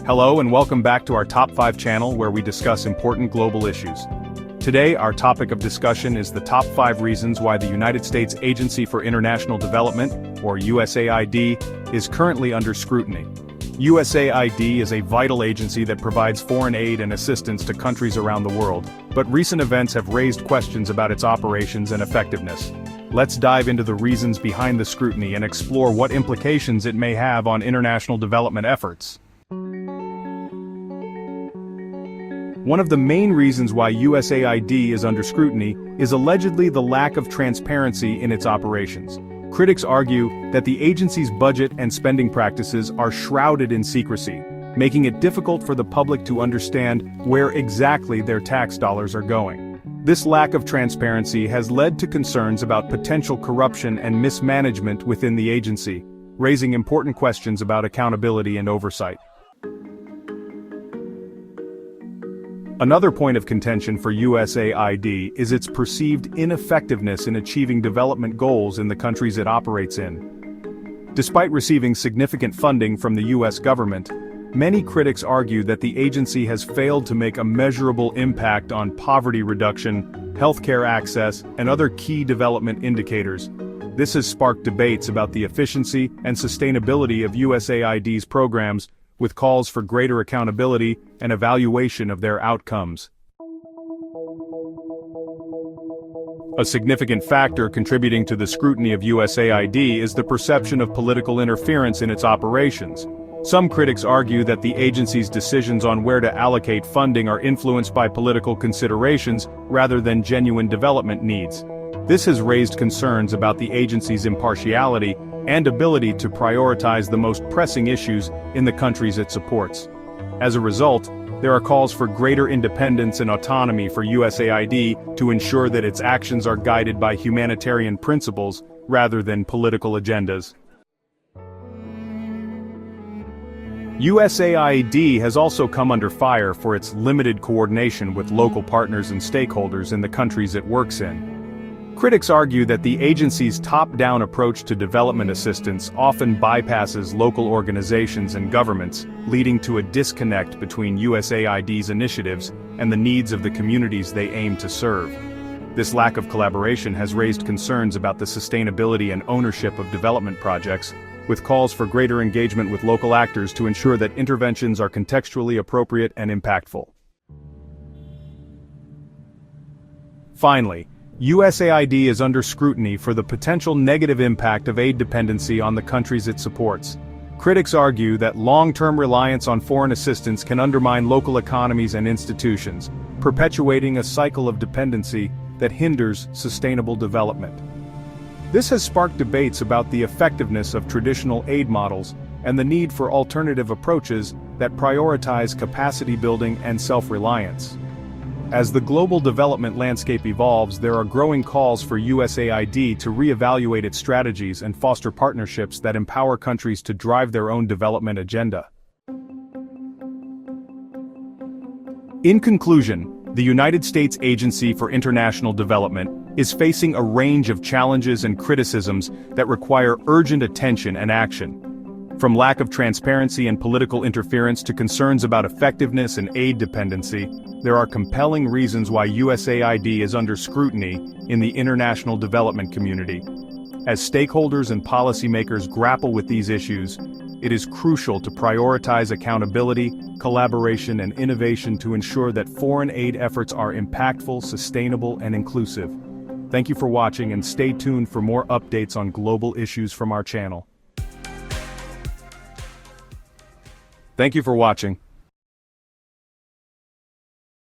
Hello and welcome back to our Top 5 channel where we discuss important global issues. Today, our topic of discussion is the top 5 reasons why the United States Agency for International Development, or USAID, is currently under scrutiny. USAID is a vital agency that provides foreign aid and assistance to countries around the world, but recent events have raised questions about its operations and effectiveness. Let's dive into the reasons behind the scrutiny and explore what implications it may have on international development efforts. One of the main reasons why USAID is under scrutiny is allegedly the lack of transparency in its operations. Critics argue that the agency's budget and spending practices are shrouded in secrecy, making it difficult for the public to understand where exactly their tax dollars are going. This lack of transparency has led to concerns about potential corruption and mismanagement within the agency, raising important questions about accountability and oversight. Another point of contention for USAID is its perceived ineffectiveness in achieving development goals in the countries it operates in. Despite receiving significant funding from the US government, many critics argue that the agency has failed to make a measurable impact on poverty reduction, healthcare access, and other key development indicators. This has sparked debates about the efficiency and sustainability of USAID's programs, with calls for greater accountability and evaluation of their outcomes. A significant factor contributing to the scrutiny of USAID is the perception of political interference in its operations. Some critics argue that the agency's decisions on where to allocate funding are influenced by political considerations rather than genuine development needs. This has raised concerns about the agency's impartiality and ability to prioritize the most pressing issues in the countries it supports. As a result, there are calls for greater independence and autonomy for USAID to ensure that its actions are guided by humanitarian principles rather than political agendas. USAID has also come under fire for its limited coordination with local partners and stakeholders in the countries it works in. Critics argue that the agency's top-down approach to development assistance often bypasses local organizations and governments, leading to a disconnect between USAID's initiatives and the needs of the communities they aim to serve. This lack of collaboration has raised concerns about the sustainability and ownership of development projects, with calls for greater engagement with local actors to ensure that interventions are contextually appropriate and impactful. Finally, USAID is under scrutiny for the potential negative impact of aid dependency on the countries it supports. Critics argue that long-term reliance on foreign assistance can undermine local economies and institutions, perpetuating a cycle of dependency that hinders sustainable development. This has sparked debates about the effectiveness of traditional aid models and the need for alternative approaches that prioritize capacity building and self-reliance. As the global development landscape evolves, there are growing calls for USAID to reevaluate its strategies and foster partnerships that empower countries to drive their own development agenda. In conclusion, the United States Agency for International Development is facing a range of challenges and criticisms that require urgent attention and action. From lack of transparency and political interference to concerns about effectiveness and aid dependency, there are compelling reasons why USAID is under scrutiny in the international development community. As stakeholders and policymakers grapple with these issues, it is crucial to prioritize accountability, collaboration, and innovation to ensure that foreign aid efforts are impactful, sustainable, and inclusive. Thank you for watching and stay tuned for more updates on global issues from our channel. Thank you for watching.